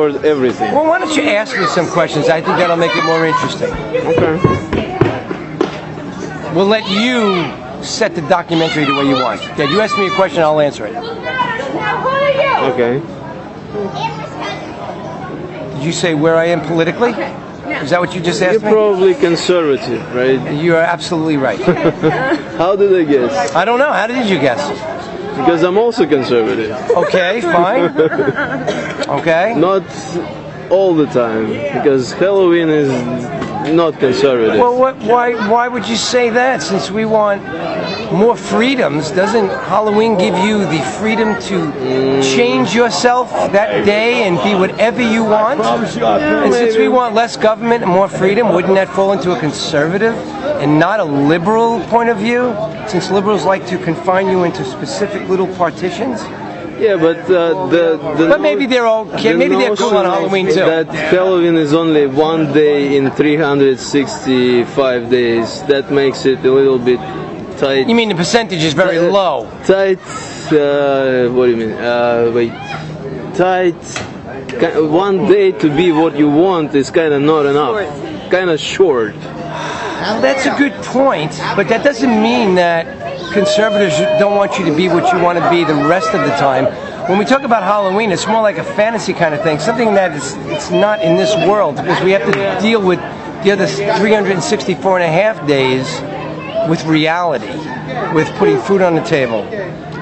everything. Well, why don't you ask me some questions? I think that'll make it more interesting. Okay. We'll let you set the documentary the way you want. Okay, you ask me a question, I'll answer it. Okay. Did you say where I am politically? Is that what you just asked You're me? probably conservative, right? You are absolutely right. How did I guess? I don't know. How did you guess? Because I'm also conservative. Okay, fine. Okay. Not all the time, because Halloween is not conservative. Well, why would you say that? Since we want more freedoms, doesn't Halloween give you the freedom to change yourself that day and be whatever you want? And since we want less government and more freedom, wouldn't that fall into a conservative and not a liberal point of view? Since liberals like to confine you into specific little partitions? Yeah, but But maybe they're okay. Maybe they're cool on Halloween too. That Halloween is only one day in 365 days. That makes it a little bit tight. You mean the percentage is very low? Tight. What do you mean? Wait. Tight. One day to be what you want is kind of not enough. Kind of short. That's a good point, but that doesn't mean that conservatives don't want you to be what you want to be the rest of the time. When we talk about Halloween, it's more like a fantasy kind of thing, something that it's not in this world, because we have to deal with the other 364 and a half days with reality, with putting food on the table,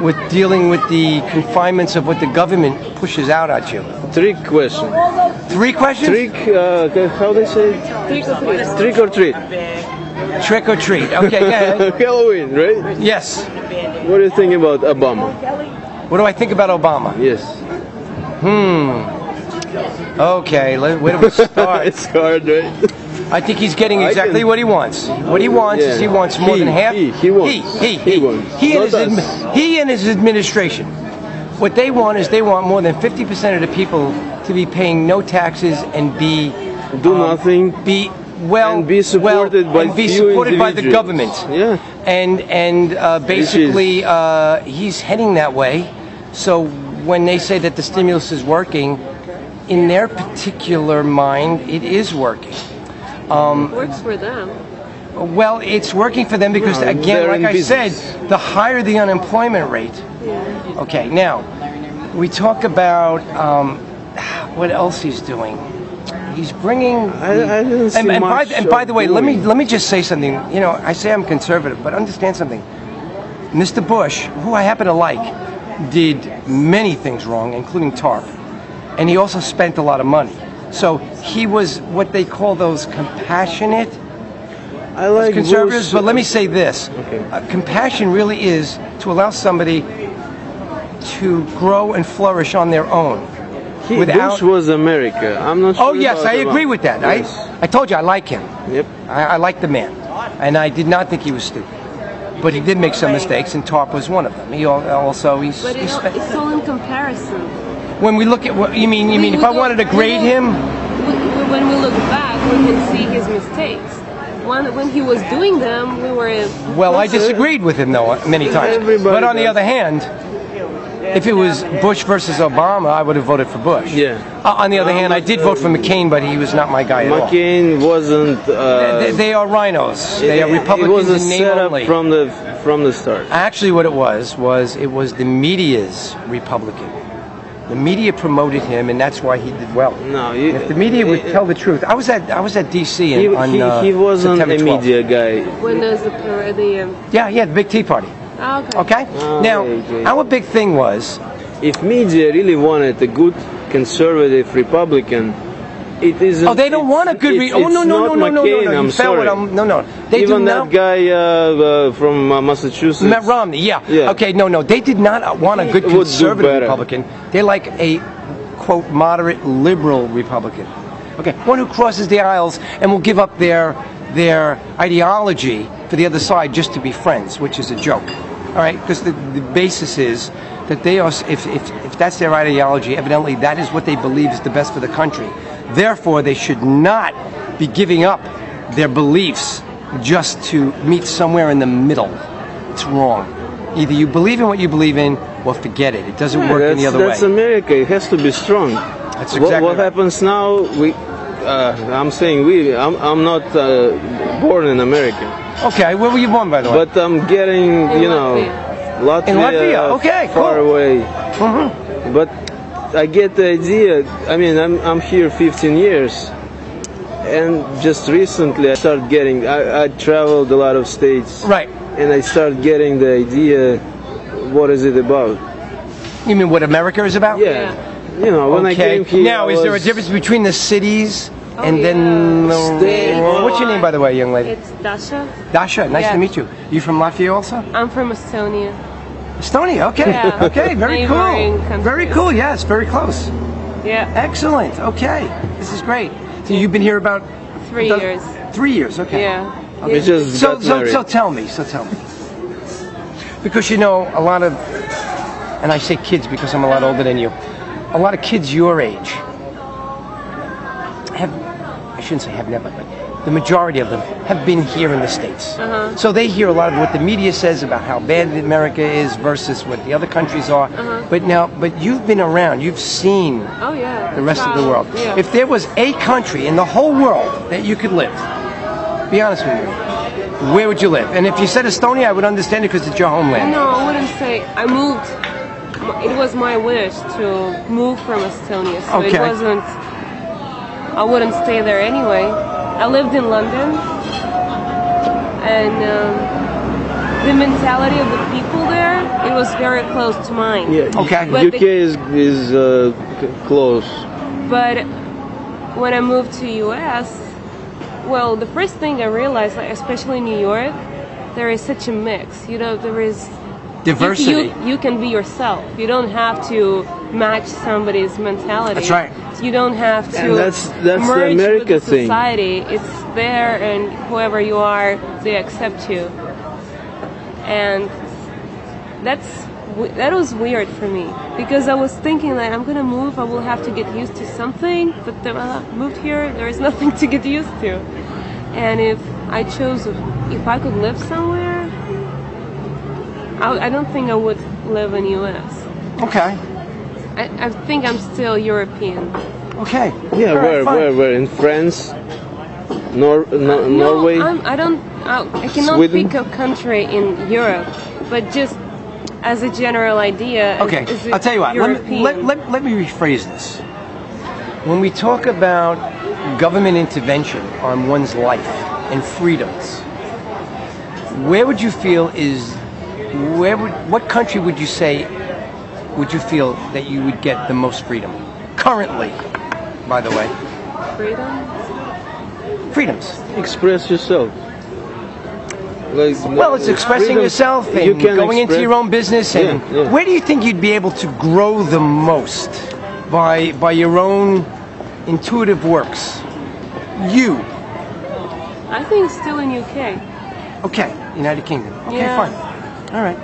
with dealing with the confinements of what the government pushes out at you. Trick question. 3 questions? Trick, how they say it? Trick or treat. Trick or treat. Okay, yeah. Halloween, right? Yes. What do you think about Obama? What do I think about Obama? Yes. Okay, where do we start? It's hard, right? I think he's getting exactly what he wants. What he wants is he wants more than half. He wants. He and his administration. What they want is they want more than 50% of the people to be paying no taxes and be nothing. And be supported by the government. Yeah. And basically he's heading that way. So when they say that the stimulus is working, in their particular mind, it is working. It works for them. Well, it's working for them because, again, like I said, the higher the unemployment rate. Yeah. Okay, now, we talk about what else he's doing. He's bringing... I didn't see much and by the way, doing. let me just say something. You know, I say I'm conservative, but understand something. Mr. Bush, who I happen to like, did many things wrong, including TARP. And he also spent a lot of money. So he was what they call those compassionate I like conservatives. Bush. But let me say this. Okay. Compassion really is to allow somebody to grow and flourish on their own. Bush was America. I'm not sure. Oh yes, I agree with that. Yes. I told you I like him. Yep. I like the man, and I did not think he was stupid. But he did make some mistakes, and TARP was one of them. He also But it's all in comparison. When we look at what you mean if I wanted to grade him, when we look back, we can see his mistakes. When he was doing them, we were. Well, I disagreed with him though many times. But on the other hand, if it was Bush versus Obama, I would have voted for Bush. Yeah. On the other hand, I did vote for McCain, but he was not my guy at all. McCain wasn't. They are rhinos. They are Republicans in name only. From the start. Actually, what it was the media's Republican. The media promoted him, and that's why he did well. No, if the media would tell the truth, I was at D.C. He wasn't September a 12th. media guy. When there's the Yeah, the big Tea Party. Okay. Now, our big thing was, if media really wanted a good conservative Republican, it isn't. Oh, they don't want a good. No. I'm sorry. No. They Even do that not. guy from Massachusetts. Mitt Romney, yeah. Okay, no. They did not want a good conservative Republican. They like a, quote, moderate liberal Republican. Okay, one who crosses the aisles and will give up their ideology for the other side just to be friends, which is a joke. All right, because the basis is that they are, if that's their ideology, evidently that is what they believe is the best for the country. Therefore, they should not be giving up their beliefs just to meet somewhere in the middle. It's wrong. Either you believe in what you believe in, or forget it. It doesn't work any other way. That's America. It has to be strong. That's exactly what right. happens now? I'm saying I'm not born in America, Okay, where were you born, by the way? but I'm getting, In you know, Latvia, In Latvia, okay, far cool. away. Mhm. But I get the idea. I mean, I'm here 15 years, and just recently I started getting. I traveled a lot of states, Right. and I started getting the idea. What is it about? You mean what America is about? Yeah, you know, when I Okay. came here. Now, I is there a was- difference between the cities and Oh, then yeah. State. what's your name, by the way, young lady? It's Dasha. Dasha. Nice Yeah. to meet you. You from Latvia also? I'm from Estonia. Estonia. Okay. Yeah. Okay. Very Neighboring cool. countries. Very cool. Yes. Very close. Yeah, Excellent. Okay. This is great. So you've been here about 3 years. 3 years. Okay. Yeah. We just So, got so, married. so tell me, because you know a lot of, and I say kids because I'm a lot older than you, a lot of kids your age have, I shouldn't say have never, but the majority of them have been here in the States. So they hear a lot of what the media says about how bad America is versus what the other countries are. But you've been around, you've seen Oh yeah. the rest of the world. Yeah. If there was a country in the whole world that you could live, be honest with me, where would you live? And if you said Estonia, I would understand it because it's your homeland. No, I wouldn't say. I moved. It was my wish to move from Estonia, so Okay. it wasn't. I wouldn't stay there anyway. I lived in London, and the mentality of the people there, it was very close to mine. Yeah, Okay. But UK is close. But when I moved to US, well, the first thing I realized, like especially in New York, there is such a mix. You know, there is Diversity. You can be yourself. You don't have to match somebody's mentality. That's right. You don't have to And that's the merge America with the thing. society. It's there, and whoever you are, they accept you. And that was weird for me because I was thinking that I'm gonna move. I will have to get used to something, but then I moved here. There is nothing to get used to. And if I could live somewhere, I don't think I would live in U.S. Okay. I think I'm still European. Okay. Yeah, All right, fine. where in France, Norway. I cannot Sweden? pick a country in Europe, but just as a general idea. Okay, as a I'll tell you what. European. Let me rephrase this. When we talk about government intervention on one's life and freedoms, what country would you say would you feel that you would get the most freedom? Currently, by the way. Freedoms. Express yourself. Like, Well, it's expressing freedom- yourself and you can going into express- your own business. And Yeah. where do you think you'd be able to grow the most by your own intuitive works? You. I think still in UK. Okay, United Kingdom. Okay, Yeah. fine. All right.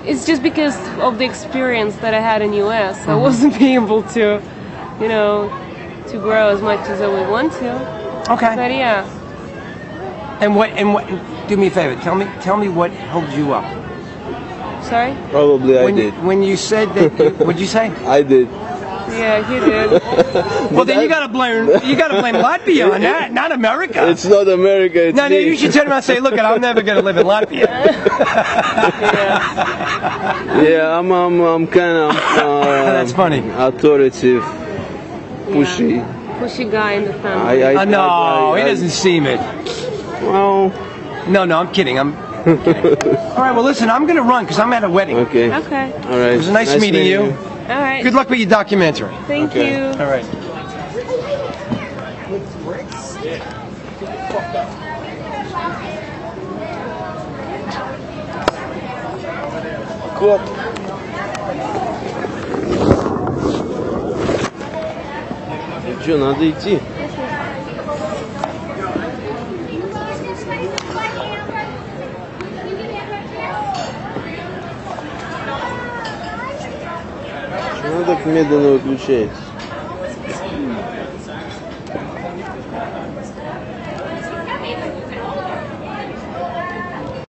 It's just because of the experience that I had in US. Mm-hmm. I wasn't able to, to grow as much as I would want to. Okay. But yeah, And what? Do me a favor. Tell me what held you up. sorry. Probably I When did. when you said that. What'd you say? I did. Yeah, you did. Well, then you gotta blame Latvia on that, not America. It's not America. It's No, me. you should turn around and say, "Look, I'm never gonna live in Latvia." Yeah, I'm kind of. That's funny. Authoritative, pushy. Pushy guy in the family. No, he doesn't seem it. Well, No, I'm kidding. I'm kidding. All right, well, listen, I'm going to run because I'm at a wedding. okay. Okay. All right. It was nice meeting you. All right. Good luck with your documentary. Thank Okay. you. All right. Коп. Что, надо идти? Что она так медленно выключается?